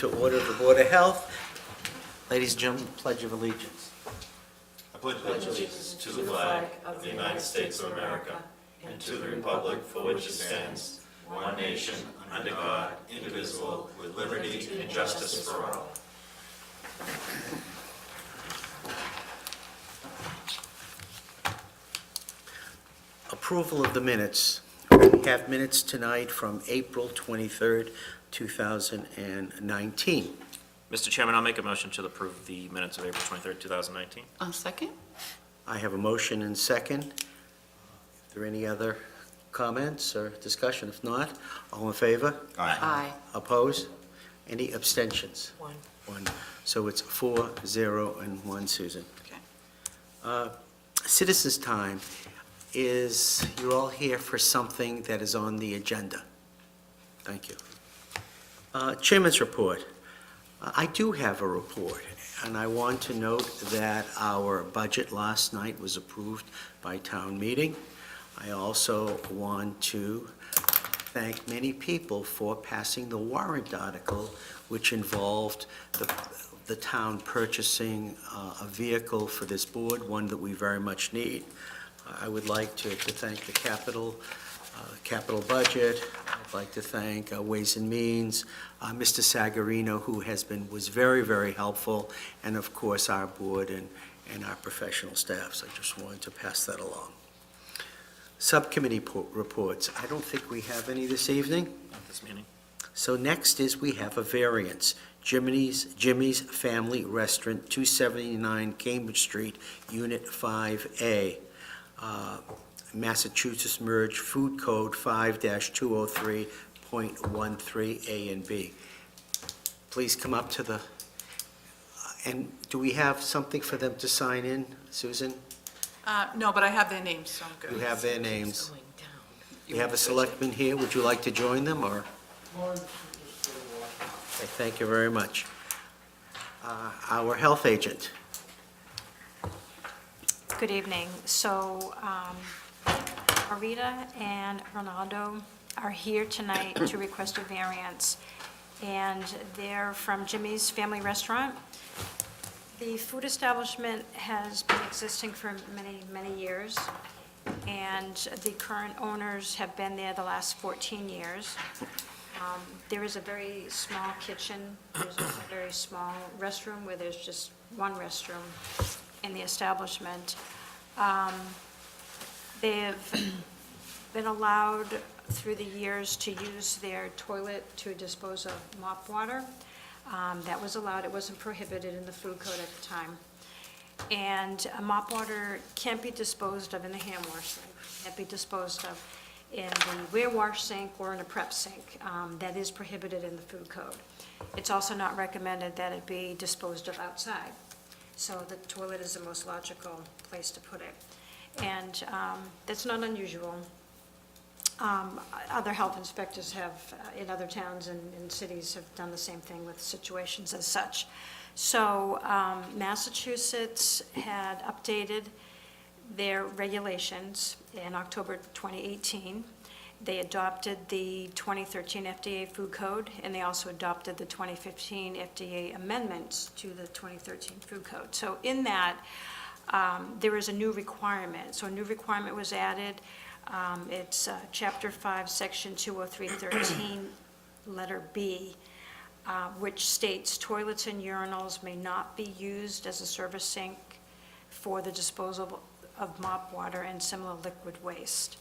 to order the Board of Health. Ladies and gentlemen, Pledge of Allegiance. I pledge allegiance to the flag of the United States of America and to the republic for which it stands, one nation, under God, indivisible, with liberty and justice for all. Approval of the minutes. We have minutes tonight from April 23rd, 2019. Mr. Chairman, I'll make a motion to approve the minutes of April 23rd, 2019. I'll second. I have a motion and second. Are there any other comments or discussion? If not, all in favor? Aye. Opposed? Any abstentions? One. One. So it's 4-0 and 1, Susan. Okay. Citizens' time is, you're all here for something that is on the agenda. Thank you. Chairman's report. I do have a report, and I want to note that our budget last night was approved by town meeting. I also want to thank many people for passing the warrant article, which involved the town purchasing a vehicle for this board, one that we very much need. I would like to thank the capital budget. I'd like to thank Ways and Means, Mr. Sagarino, who was very, very helpful, and of course our board and our professional staff. So I just wanted to pass that along. Subcommittee reports. I don't think we have any this evening. At this meeting. So next is we have a variance. Jimmy's Family Restaurant, 279 Cambridge Street, Unit 5A. Massachusetts Merged Food Code 5-203.13 A and B. Please come up to the, and do we have something for them to sign in, Susan? No, but I have their names, so I'm good. You have their names. You have a selectman here. Would you like to join them, or? Okay, thank you very much. Our health agent. Good evening. So Marita and Ronaldo are here tonight to request a variance, and they're from Jimmy's Family Restaurant. The food establishment has been existing for many, many years, and the current owners have been there the last 14 years. There is a very small kitchen. There's also a very small restroom where there's just one restroom in the establishment. They've been allowed through the years to use their toilet to dispose of mop water. That was allowed. It wasn't prohibited in the food code at the time. And mop water can't be disposed of in the hand wash sink. It can't be disposed of in the wear wash sink or in a prep sink. That is prohibited in the food code. It's also not recommended that it be disposed of outside. So the toilet is the most logical place to put it. And that's not unusual. Other health inspectors have, in other towns and cities, have done the same thing with situations as such. So Massachusetts had updated their regulations in October 2018. They adopted the 2013 FDA Food Code, and they also adopted the 2015 FDA amendments to the 2013 Food Code. So in that, there is a new requirement. So a new requirement was added. It's Chapter 5, Section 203.13, letter B, which states toilets and urinals may not be used as a service sink for the disposal of mop water and similar liquid waste.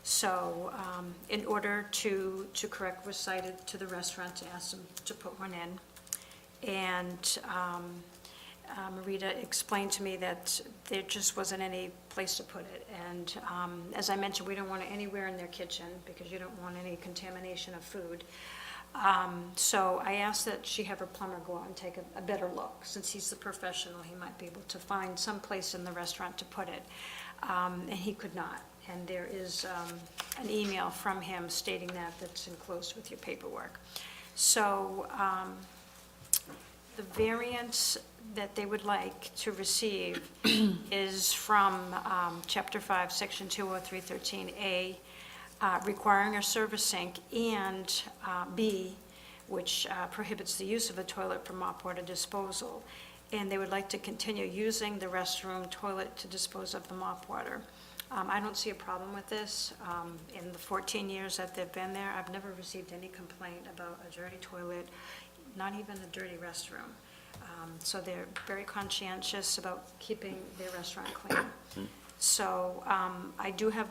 So in order to correct, was cited to the restaurant to ask them to put one in. And Marita explained to me that there just wasn't any place to put it. And as I mentioned, we don't want it anywhere in their kitchen because you don't want any contamination of food. So I asked that she have her plumber go out and take a better look. Since he's the professional, he might be able to find some place in the restaurant to put it. And he could not. And there is an email from him stating that's enclosed with your paperwork. So the variance that they would like to receive is from Chapter 5, Section 203.13A, requiring a service sink, and B, which prohibits the use of a toilet for mop water disposal. And they would like to continue using the restroom toilet to dispose of the mop water. I don't see a problem with this. In the 14 years that they've been there, I've never received any complaint about a dirty toilet, not even a dirty restroom. So they're very conscientious about keeping their restaurant clean. So I do have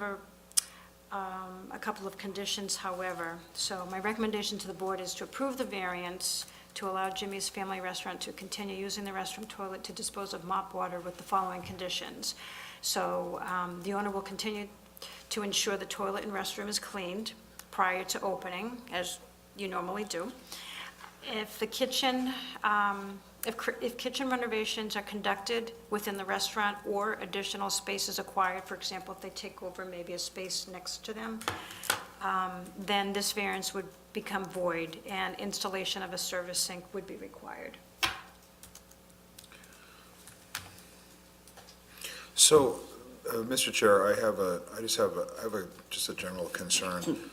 a couple of conditions, however. So my recommendation to the board is to approve the variance to allow Jimmy's Family Restaurant to continue using the restroom toilet to dispose of mop water with the following conditions. So the owner will continue to ensure the toilet and restroom is cleaned prior to opening, as you normally do. If the kitchen, if kitchen renovations are conducted within the restaurant or additional spaces acquired, for example, if they take over maybe a space next to them, then this variance would become void and installation of a service sink would be required. So, Mr. Chair, I have just a general concern.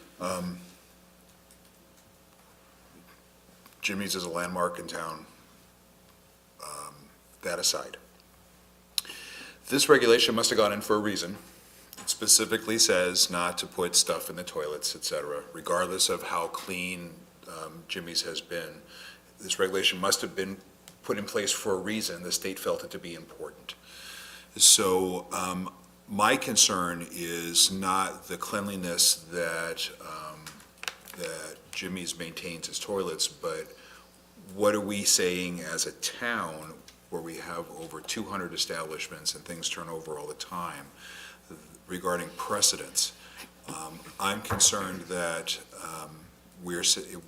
Jimmy's is a landmark in town. That aside, this regulation must have gone in for a reason. It specifically says not to put stuff in the toilets, et cetera, regardless of how clean Jimmy's has been. This regulation must have been put in place for a reason. The state felt it to be important. So my concern is not the cleanliness that Jimmy's maintains his toilets, but what are we saying as a town where we have over 200 establishments and things turn over all the time regarding precedents? I'm concerned that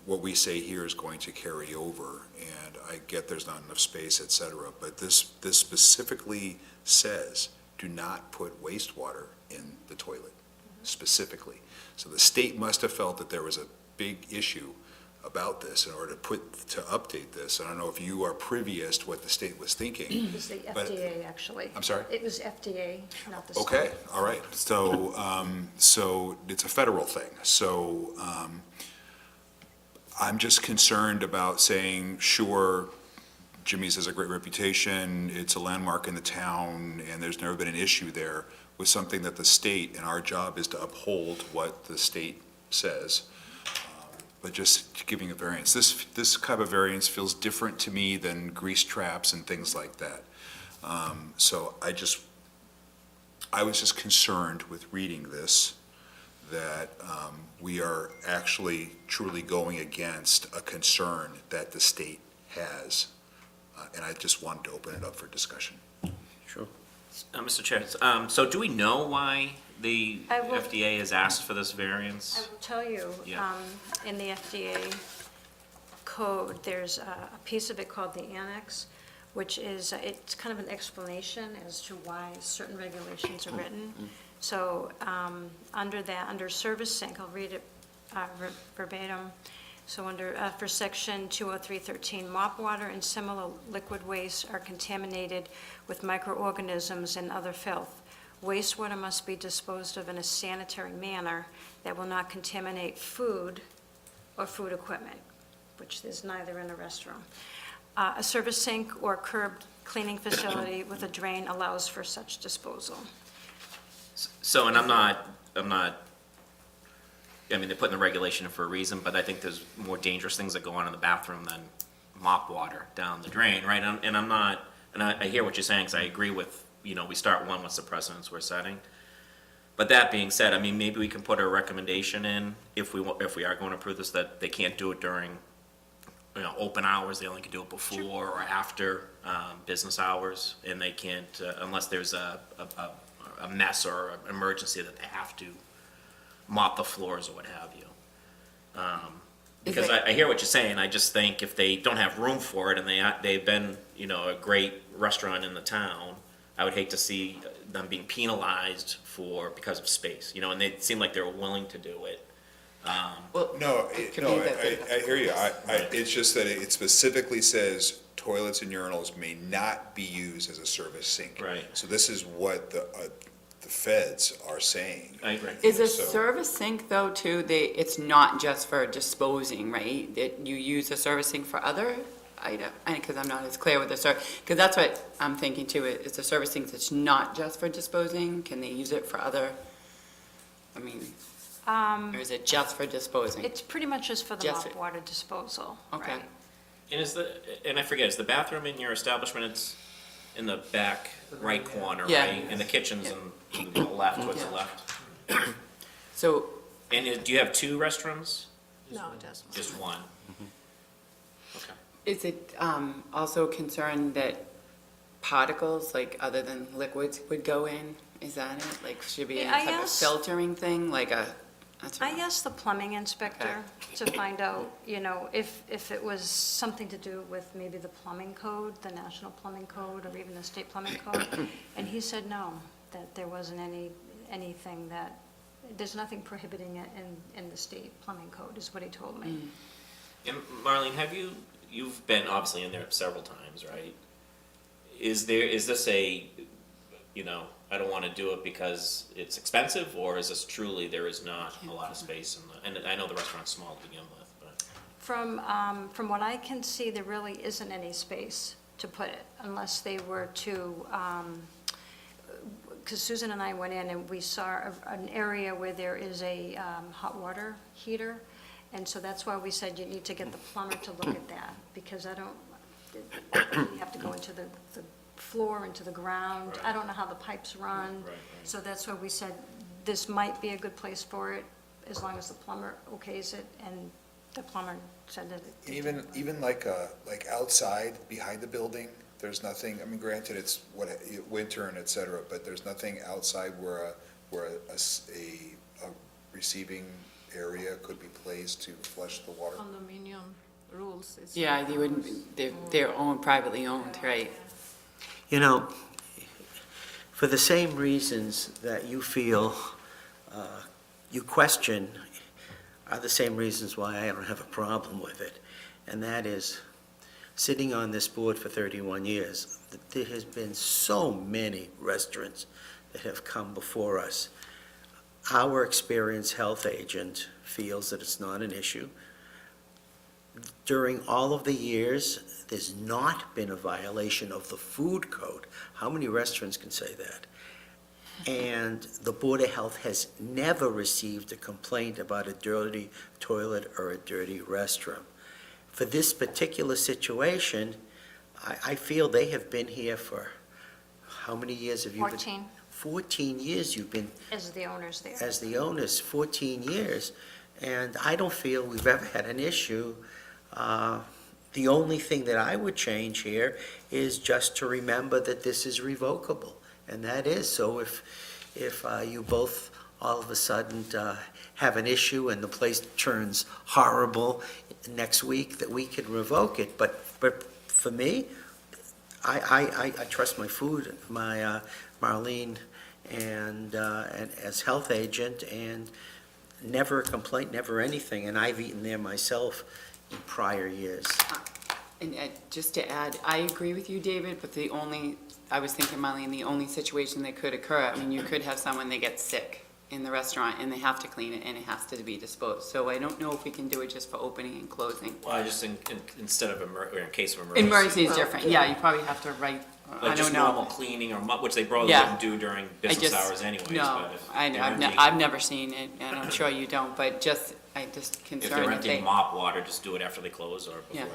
what we say here is going to carry over, and I get there's not enough space, et cetera, but this specifically says, do not put wastewater in the toilet, specifically. So the state must have felt that there was a big issue about this in order to update this. I don't know if you are privy as to what the state was thinking. It was the but- FDA, actually. I'm sorry? It was FDA, not the state. Okay, all right. So, so it's a federal thing. So, I'm just concerned about saying, sure, Jimmy's has a great reputation, it's a landmark in the town, and there's never been an issue there with something that the state, and our job is to uphold what the state says. But just giving a variance. This type of variance feels different to me than grease traps and things like that. So I was just concerned with reading this, that we are actually truly going against a concern that the state has. And I just wanted to open it up for discussion. Sure. Mr. Chair, so do we know why the I will- FDA has asked for this I variance? will tell you, Yeah. in the FDA code, there's a piece of it called the annex, which is, it's kind of an explanation as to why certain regulations are written. So under service sink, I'll read it verbatim. So for section 203.13, mop water and similar liquid waste are contaminated with microorganisms and other filth. Wastewater must be disposed of in a sanitary manner that will not contaminate food or food equipment, which there's neither in a restroom. A service sink or curb cleaning facility with a drain allows for such disposal. So, and I mean, they're putting the regulation in for a reason, but I think there's more dangerous things that go on in the bathroom than mop water down the drain, right? And I hear what you're saying, because I agree with, we start one, what's the precedents we're setting? But that being said, I mean, maybe we can put a recommendation in, if we are going to approve this, that they can't do it during, open hours, they only can do it before or after business hours, and they can't, unless there's a mess or an emergency that they have to mop the floors or what have you. Because I hear what you're saying, I just think if they don't have room for it and they've been, a great restaurant in the town, I would hate to see them being penalized because of space, and they seem like they were willing to do it. No, I hear you. It's just that it specifically says toilets and urinals may not be used as a service sink. Right. So this is what the feds are saying. I agree. Is a So- service sink though too, it's not just for disposing, right? That you use a service sink for other item, because I'm not as clear with the because that's what I'm thinking too, it's a service sink that's not just for disposing, can they use it for other, I mean, or is it just for disposing? It's pretty much just for the Just mop water disposal, Okay. right? And I forget, is the bathroom in your establishment, it's in the back right corner, Yeah. right? And the kitchen's in the left, towards the Yeah. left? So, And do you have 2 restrooms? No, it doesn't. Just one? Okay. is it also a concern that particles, like other than liquids, would go in? Is that it? Like, should be any Yeah, I type of asked- filtering thing, like a, that's I asked the plumbing inspector to find out, if it was something to do with maybe the plumbing code, the national plumbing code, or even the state plumbing code, and he said no, that there wasn't anything that, there's nothing prohibiting it in the state plumbing code, is what he told me. And Marlene, you've been obviously in there several times, right? Is this I don't want to do it because it's expensive, or is this truly, there is not a lot of space and I know the restaurant's small to begin with, but. From what I can see, there really isn't any space to put it, unless they were to, because Susan and I went in and we saw an area where there is a hot water heater, and so that's why we said you need to get the plumber to look at that, because you have to go into the floor, into the ground. I don't know how the pipes run. Right. So that's why we said this might be a good place for it, as long as the plumber okays it, and the plumber said that. Even like outside, behind the building, there's nothing, I mean, granted, it's winter and et cetera, but there's nothing outside where a receiving area could be placed to flush the water. Condominium rules is. yeah, they wouldn't, they're owned, privately owned, right? For the same reasons that you feel, you question, are the same reasons why I don't have a problem with it. And that is, sitting on this board for 31 years, there has been so many restaurants that have come before us. Our experienced health agent feels that it's not an issue. During all of the years, there's not been a violation of the food code. How many restaurants can say that? And the Board of Health has never received a complaint about a dirty toilet or a dirty restroom. For this particular situation, I feel they have been here for, how many years have you been? 14, 14 years you've been as the owners there. as the owners, 14 years, and I don't feel we've ever had an issue. The only thing that I would change here is just to remember that this is revocable, and that is, so if you both all of a sudden have an issue and the place turns horrible next week, that we can revoke it, but for me, I trust my food, my Marlene, and as health agent, and never a complaint, never anything, and I've eaten there myself in prior years. And just to add, I agree with you, David, but I was thinking, Marlene, the only situation that could occur, I mean, you could have someone that gets sick in the restaurant and they have to clean it and it has to be disposed. So I don't know if we can do it just for opening and closing. Well, I just think instead of or in case of emergency. Emergency is different, yeah, you probably have to write, I Like just don't normal know. cleaning which they probably Yeah. wouldn't do during business hours anyways, No, but if I've they're emptying- I've never seen it, and I'm sure you don't, but I just If concerned they're that emptying they. mop water, just do it after they close or before Yeah. they.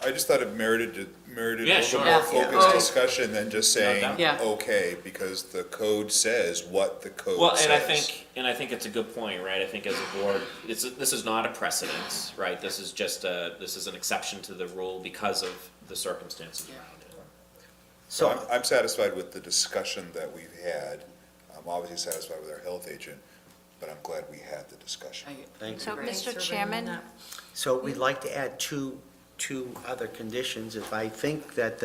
I just thought it merited Yeah, a little sure. more Yeah. focused Oh. discussion than just saying, doubt. Yeah. okay, because the code says what the code Well, says. and I think it's a good point, right? I think as a board, this is not a precedent, right? This is just this is an exception to the rule because of the circumstances around it. So I'm satisfied with the discussion that we've had. I'm obviously satisfied with our health agent, but I'm glad we had the discussion. Thank So, you. Mr. Chairman, So we'd like to add two other conditions. If I think that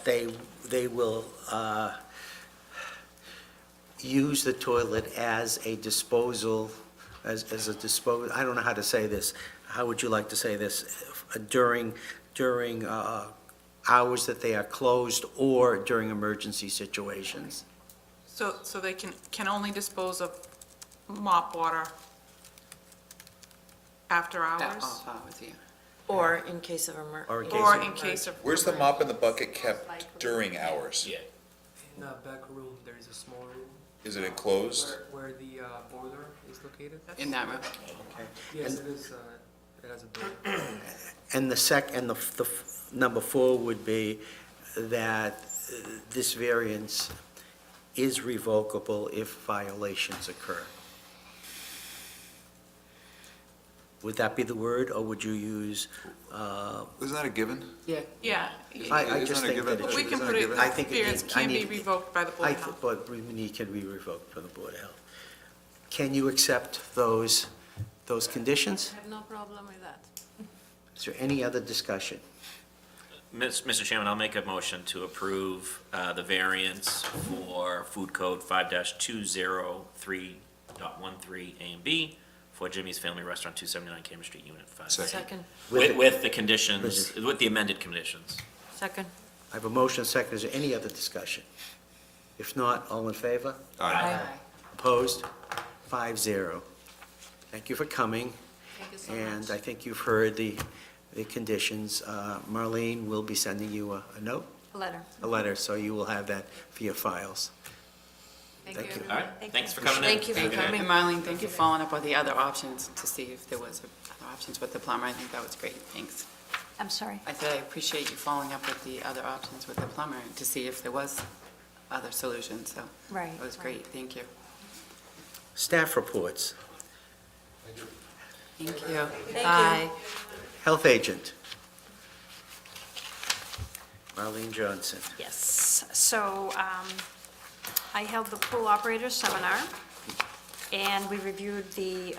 they will use the toilet as a disposal, as a dispose, I don't know how to say this. How would you like to say this? During hours that they are closed or during emergency situations? So they can only dispose of mop water after hours? Off hours, yeah. Or in case of Or in Or in case of. Where's the mop and the bucket kept during hours? Yeah. In the back room, there is a small room Is it enclosed? where the boiler is located. In that room. Yes, it is, it has a door. And the number 4 would be that this variance is revocable if violations occur. Would that be the word, or would you use, Isn't that a given? Yeah. Yeah. I Isn't just it a think given? that it But we should can be. put it, I think it variance needs- I can be need- revoked by the Board of Health. But can be revoked by the Board of Health. Can you accept those conditions? I have no problem with that. Is there any other discussion? Mr. Chairman, I'll make a motion to approve the variance for Food Code 5-203.13 A and B for Jimmy's Family Restaurant, 279 Cambridge Street, Unit 5. second, With the conditions, with the amended conditions. second. I have a motion, second. Is there any other discussion? If not, all in favor? Aye. Opposed? 5-0. Thank you for coming, Thank you so and much. I think you've heard the conditions. Marlene will be sending you a note, a letter, so you will have that for your files. Thank thank you, you. All everyone. right, thanks for coming in. Thank you for Have a good night. coming. And Marlene, thank you for following up on the other options to see if there was other options with the plumber. I think that was great. Thanks. I'm sorry. I said I appreciate you following up with the other options with the plumber to see if there was other solutions, so Right. it was great. Thank you. Staff reports. Thank you. Thank Bye. Health agent. Marlene Johnson. Yes, so I held the pool operators seminar, and we reviewed the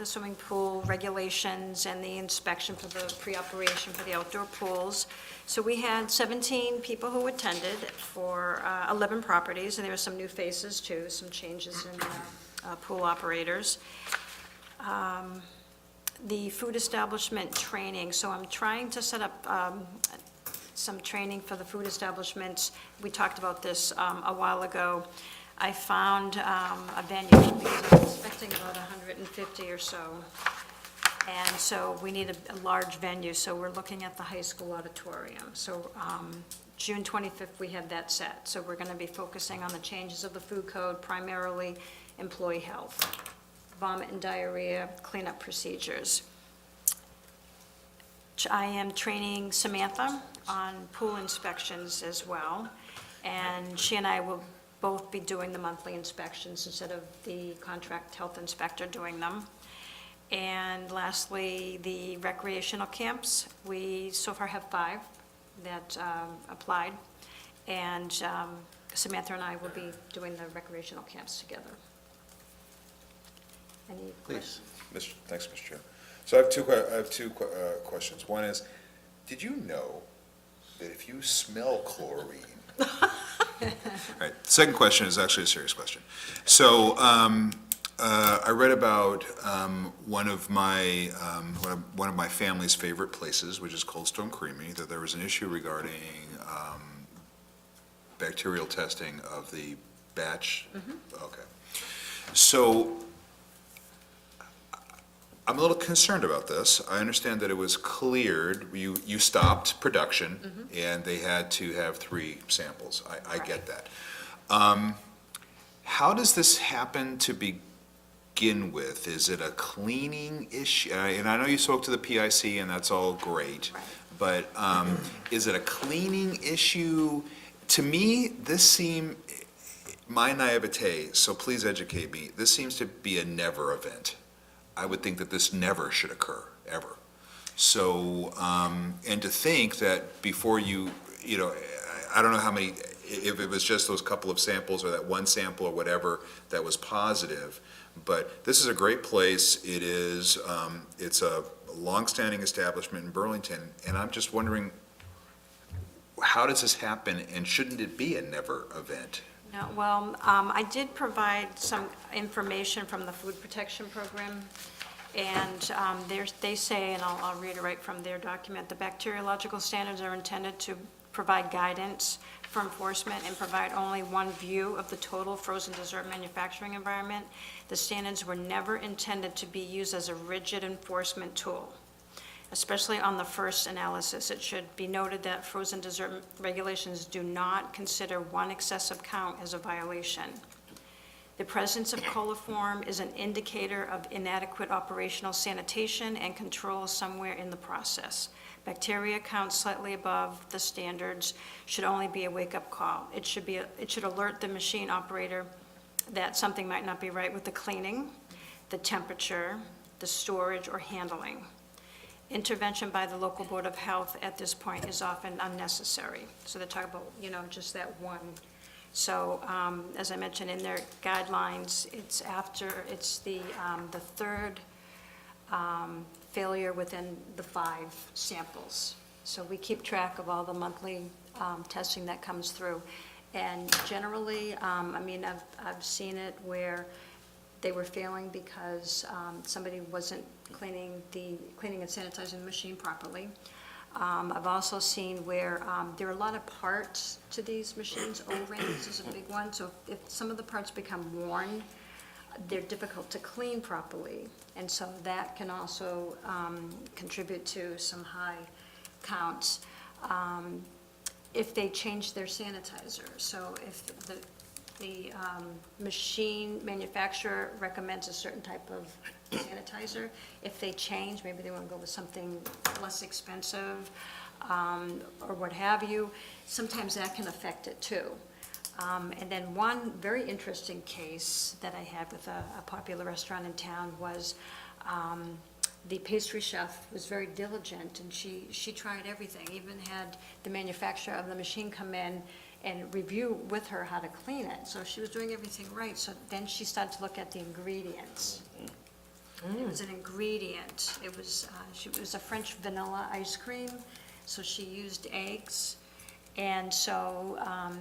swimming pool regulations and the inspection for the pre-operation for the outdoor pools. So we had 17 people who attended for 11 properties, and there were some new faces too, some changes in pool operators. The food establishment training, so I'm trying to set up some training for the food establishments. We talked about this a while ago. I found a venue, because I was expecting about 150 or so. And so we need a large venue, so we're looking at the high school auditorium. So June 25th, we have that set. So we're going to be focusing on the changes of the food code, primarily employee health, vomit and diarrhea, cleanup procedures. I am training Samantha on pool inspections as well, and she and I will both be doing the monthly inspections instead of the contract health inspector doing them. And lastly, the recreational camps. We so far have 5 that applied, and Samantha and I will be doing the recreational camps together. Any Please. Thanks, Mr. Chair. So I have two questions. One is, did you know that if you smell chlorine? All right, the second question is actually a serious question. So, I read about one of my family's favorite places, which is Cold Stone Creamery, that there was an issue regarding bacterial testing of the batch. Okay. So, I'm a little concerned about this. I understand that it was cleared, you stopped production, and they had to have 3 samples. I get that. How does this happen to begin with? Is it a cleaning issue? And I know you spoke to the PIC, and that's all great. Right. But is it a cleaning issue? To me, my naivete, so please educate me, this seems to be a never event. I would think that this never should occur, ever. So, and to think that before I don't know how many, if it was just those couple of samples or that one sample or whatever that was positive, but this is a great place. It is, it's a longstanding establishment in Burlington, and I'm just wondering, how does this happen, and shouldn't it be a never event? No, well, I did provide some information from the Food Protection Program, and they say, and I'll reiterate from their document, the bacteriological standards are intended to provide guidance for enforcement and provide only one view of the total frozen dessert manufacturing environment. The standards were never intended to be used as a rigid enforcement tool, especially on the first analysis. It should be noted that frozen dessert regulations do not consider one excessive count as a violation. The presence of coliform is an indicator of inadequate operational sanitation and control somewhere in the process. Bacteria counts slightly above the standards should only be a wake-up call. It should alert the machine operator that something might not be right with the cleaning, the temperature, the storage, or handling. Intervention by the local Board of Health at this point is often unnecessary. So they're talking about, just that one. So, as I mentioned in their guidelines, it's the third failure within the 5 samples. So we keep track of all the monthly testing that comes through. And generally, I've seen it where they were failing because somebody wasn't cleaning and sanitizing the machine properly. I've also seen where there are a lot of parts to these machines. O-rings is a big one, so if some of the parts become worn, they're difficult to clean properly. And so that can also contribute to some high counts. If they change their sanitizer, so if the machine manufacturer recommends a certain type of sanitizer, if they change, maybe they want to go with something less expensive, or what have you, sometimes that can affect it too. And then one very interesting case that I had with a popular restaurant in town was the pastry chef was very diligent, and she tried everything, even had the manufacturer of the machine come in and review with her how to clean it. So she was doing everything right. So then she started to look at the ingredients. It was an ingredient. It was a French vanilla ice cream, so she used eggs. And so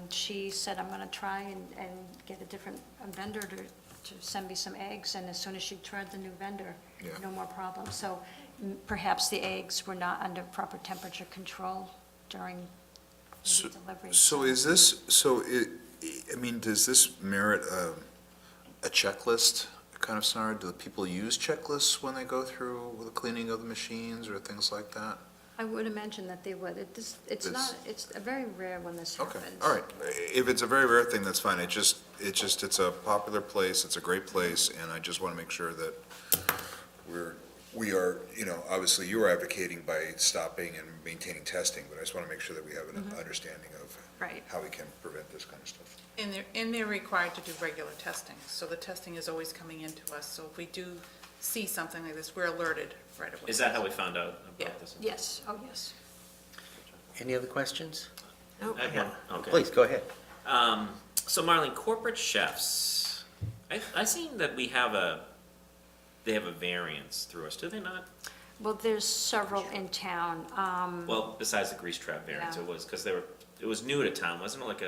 she said, I'm going to try and get a different vendor to send me some eggs. And as soon as she tried the new vendor, no more problems. So perhaps the eggs were not under proper temperature control during the delivery. So is this, does this merit a checklist kind of scenario? Do people use checklists when they go through the cleaning of the machines or things like that? I would imagine that they would. It's very rare when this Okay, happens. all right. If it's a very rare thing, that's fine. It's a popular place, it's a great place, and I just want to make sure that we are, obviously you are advocating by stopping and maintaining testing, but I just want to make sure that we have an understanding of Right. how we can prevent this kind of stuff. And they're required to do regular testing, so the testing is always coming into us. So if we do see something like this, we're alerted right away. Is that how we found out Yeah. about this? Yes, oh, yes. Any other questions? I have, okay. Please, go ahead. So Marlene, corporate chefs, I seen that they have a variance through us, do they not? Well, there's several in town. Well, besides the grease trap variance, Yeah. it was, because it was new to town, wasn't it like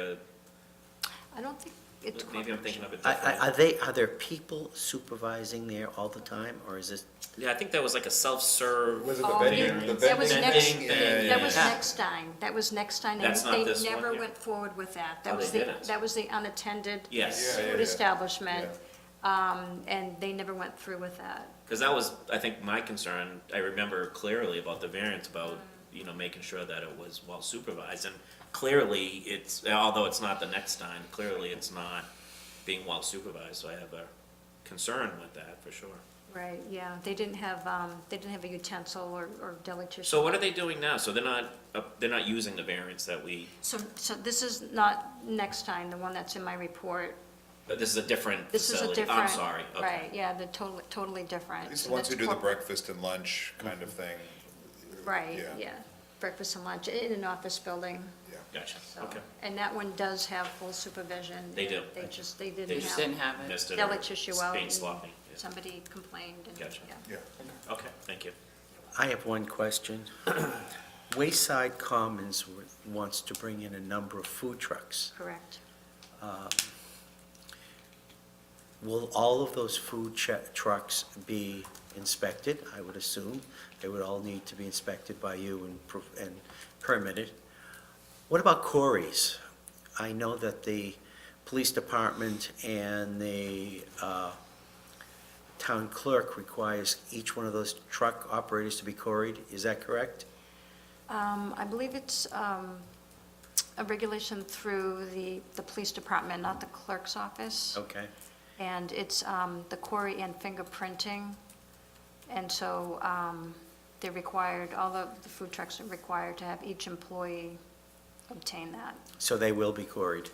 I don't think it's maybe I'm corporate. thinking of it differently. Are there people supervising there all the time, or is this? Yeah, I think that was like a self-serve. Was it Oh, the vending, yeah. the That was vending next- thing? That was Yeah. Nextine. That was Nextine. That's not this They one never here? went forward with that. Oh, they didn't? That was the unattended Yes, Yeah. food establishment, and they never went through with that. because that was, I think, my concern. I remember clearly about the variance, about, making sure that it was well supervised. And clearly, although it's not the next time, clearly it's not being well supervised. So I have a concern with that, for sure. Right, yeah. They didn't have a utensil or deli tissue. So what are they doing now? So they're not using the variance that we, So this is not Nextine, the one that's in my report. but this is a different This is a facility? different. I'm sorry, okay. Right, yeah, they're totally different. These are So the ones who that's do the corporate. breakfast and lunch kind of thing. Right, yeah. Breakfast and lunch in an office building. Gotcha, So, okay. and that one does have full supervision. They do. They just didn't They Just didn't have have it. Missed it deli or tissue out. being and sloppy. Yeah. Somebody complained and, Gotcha. yeah. Yeah. Okay, thank you. I have one question. Wayside Commons wants to bring in a number of food trucks. Correct. Will all of those food trucks be inspected? I would assume they would all need to be inspected by you and permitted. What about Corey's? I know that the police department and the town clerk requires each one of those truck operators to be quarried. Is that correct? I believe it's a regulation through the police department, not the clerk's office. Okay. And it's the quarry and fingerprinting. And so they're required, all the food trucks are required to have each employee obtain that. So they will be quarried.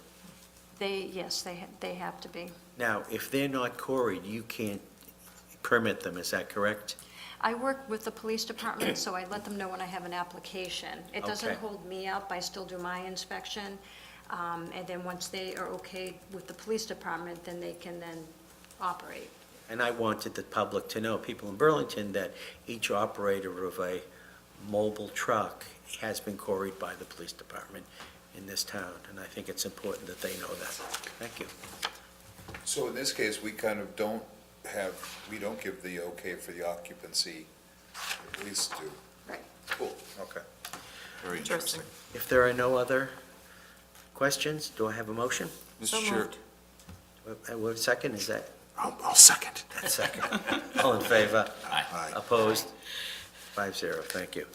Yes, they have to be. Now, if they're not quarried, you can't permit them, is that correct? I work with the police department, so I let them know when I have an application. It doesn't Okay. hold me up, I still do my inspection. And then once they are okay with the police department, then they can then operate. And I wanted the public to know, people in Burlington, that each operator of a mobile truck has been quarried by the police department in this town, and I think it's important that they know that. Thank you. So in this case, we kind of don't give the okay for the occupancy, the police do. Right. Cool, okay. Very interesting. If there are no other questions, do I have a motion? So Mr. Chair, moved. What second is that? I'll second. That second. All in favor? Aye. Opposed? 5-0, thank you.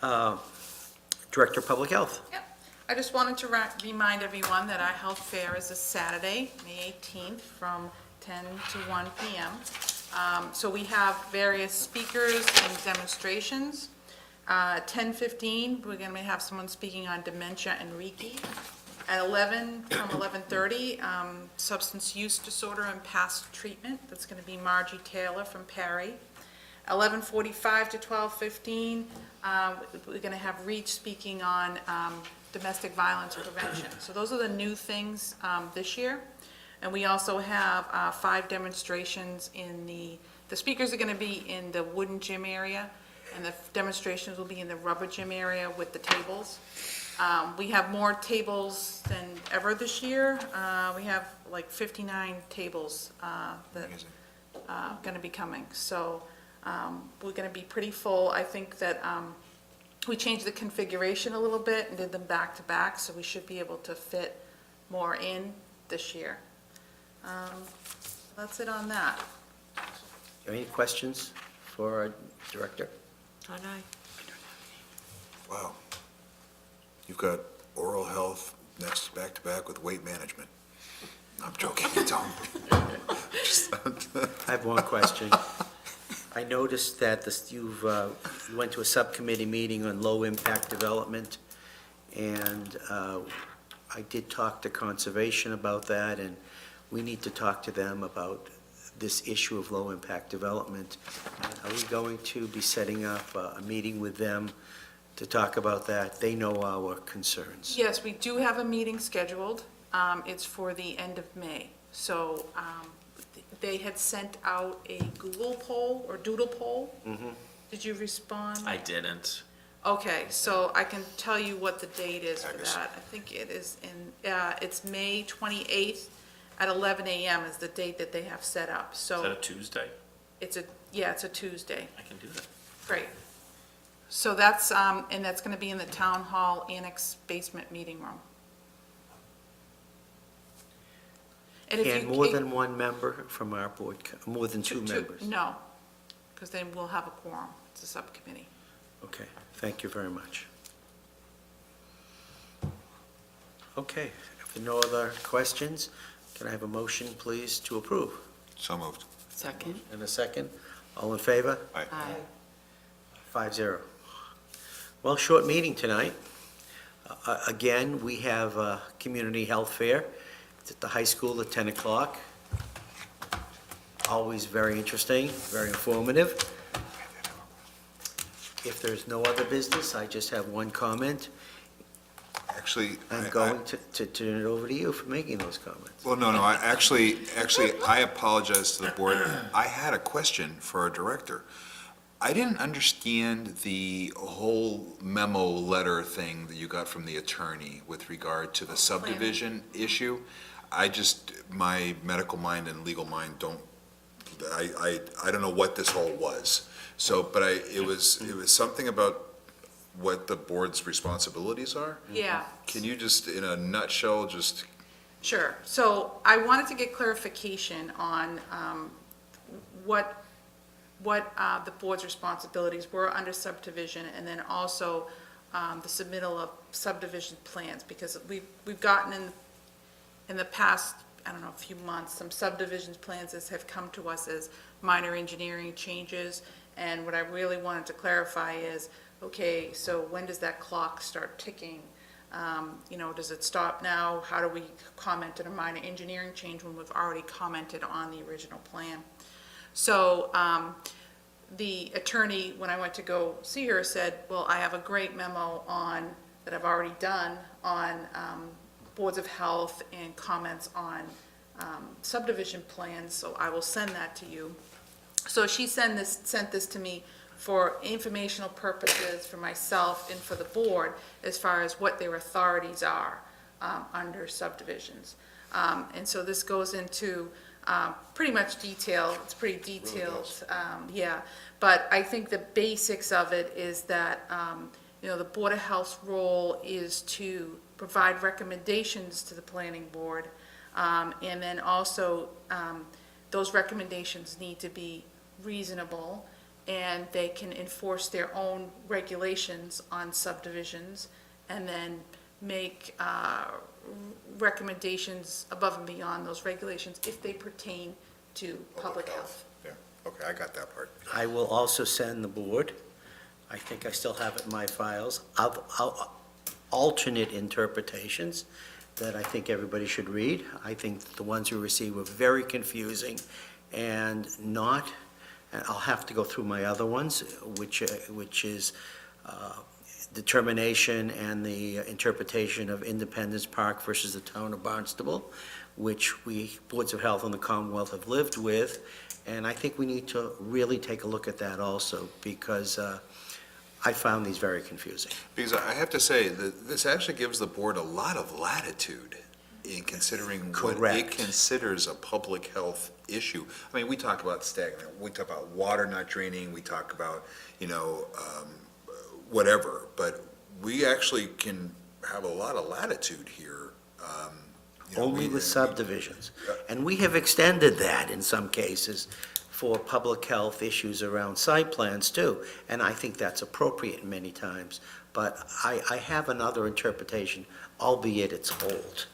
Director of Public Health. Yep. I just wanted to remind everyone that our health fair is this Saturday, May 18th, from 10 to 1 p.m. So we have various speakers and demonstrations. 10:15, we're going to have someone speaking on dementia and Reiki. At 11, from 11:30, substance use disorder and past treatment. That's going to be Margie Taylor from Perry. 11:45 to 12:15, we're going to have Reach speaking on domestic violence prevention. So those are the new things this year. And we also have 5 demonstrations in the speakers are going to be in the wooden gym area, and the demonstrations will be in the rubber gym area with the tables. We have more tables than ever this year. We have like 59 tables that are going to be coming. So we're going to be pretty full. I think that we changed the configuration a little bit and did them back to back, so we should be able to fit more in this year. That's it on that. Any questions for our director? Aye, aye. Wow. You've got oral health next, back to back with weight management. I'm joking, you don't. I have one question. I noticed that you went to a subcommittee meeting on low-impact development, and I did talk to Conservation about that, and we need to talk to them about this issue of low-impact development. Are we going to be setting up a meeting with them to talk about that? They know our concerns. Yes, we do have a meeting scheduled. It's for the end of May. So they had sent out a Google poll or Doodle poll. Mhm. Did you respond? I didn't. Okay, so I can tell you what the date is for that. I think it is it's May 28th at 11 a.m. is the date that they have set up. Is that a So Tuesday? it's a Tuesday. I can do that. Great. So that's, and that's going to be in the Town Hall Annex Basement Meeting Room. And if And you- more than one member from our board, more than two Two- members? No, because then we'll have a quorum. It's a subcommittee. Okay, thank you very much. Okay, if there are no other questions, can I have a motion, please, to approve? So moved. Second? And a second? All in favor? Aye. 5-0. Well, short meeting tonight. Again, we have a community health fair. It's at the high school at 10 o'clock. Always very interesting, very informative. If there's no other business, I just have one comment. Actually, I'm going to turn it over to you for making those comments. well, no, actually, I apologize to the board. I had a question for our director. I didn't understand the whole memo letter thing that you got from the attorney with regard to the subdivision issue. My medical mind and legal mind I don't know what this whole was. So, but it was something about what the board's responsibilities are? Yeah. Can you just, in a nutshell, just, Sure. So I wanted to get clarification on what the board's responsibilities were under subdivision, and then also the submittal of subdivision plans, because we've gotten in the past, I don't know, a few months, some subdivisions plans that have come to us as minor engineering changes, and what I really wanted to clarify is, okay, so when does that clock start ticking? Does it stop now? How do we comment on a minor engineering change when we've already commented on the original plan? So, the attorney, when I went to go see her, said, well, I have a great memo that I've already done on boards of health and comments on subdivision plans, so I will send that to you. So she sent this to me for informational purposes for myself and for the board as far as what their authorities are under subdivisions. And so this goes into pretty much detail, it's pretty detailed, yeah. But I think the basics of it is that, the Board of Health's role is to provide recommendations to the planning board. And then also, those recommendations need to be reasonable, and they can enforce their own regulations on subdivisions, and then make recommendations above and beyond those regulations if they pertain to public health. yeah, okay, I got that part. I will also send the board, I think I still have it in my files, alternate interpretations that I think everybody should read. I think the ones we received were very confusing and not, and I'll have to go through my other ones, which is determination and the interpretation of Independence Park versus the town of Barnstable, which we, Boards of Health in the Commonwealth, have lived with. And I think we need to really take a look at that also, because I found these very confusing. Because I have to say, that this actually gives the board a lot of latitude in considering what it Correct. considers a public health issue. I mean, we talk about stagnant, we talk about water not draining, we talk about, whatever, but we actually can have a lot of latitude here. Only with subdivisions. And we have extended that in some cases for public health issues around site plans too. And I think that's appropriate many times. But I have another interpretation, albeit it's old.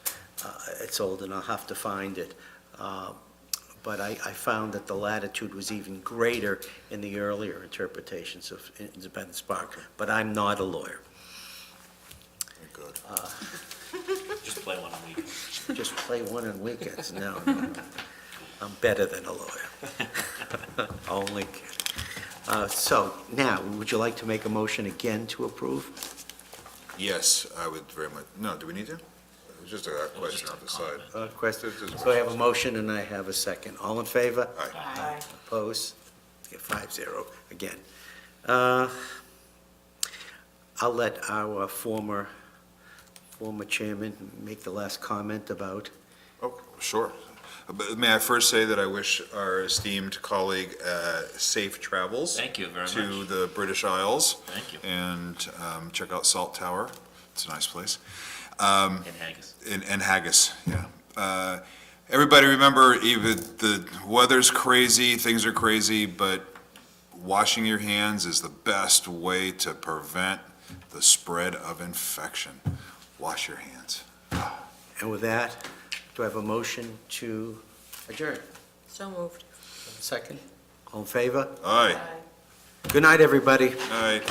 It's old and I'll have to find it. But I found that the latitude was even greater in the earlier interpretations of Independence Park. But I'm not a lawyer. Good. Just play one a week. Just play one on weekends. No. I'm better than a lawyer. Only kidding. So now, would you like to make a motion again to approve? Yes, I would very much, no, do we need to? It was just a question off the side. Question? There's- So I have a motion and I have a second. All in favor? Aye. Opposed? Get 5-0 again. I'll let our former chairman make the last comment about. Oh, sure. But may I first say that I wish our esteemed colleague safe travels. Thank you very To much. the British Isles. Thank you. And check out Salt Tower. It's a nice place. And haggis. And haggis, yeah. Everybody remember, even the weather's crazy, things are crazy, but washing your hands is the best way to prevent the spread of infection. Wash your hands. And with that, do I have a motion to adjourn? So moved. Second? All in favor? Aye. Good night, everybody. Aye.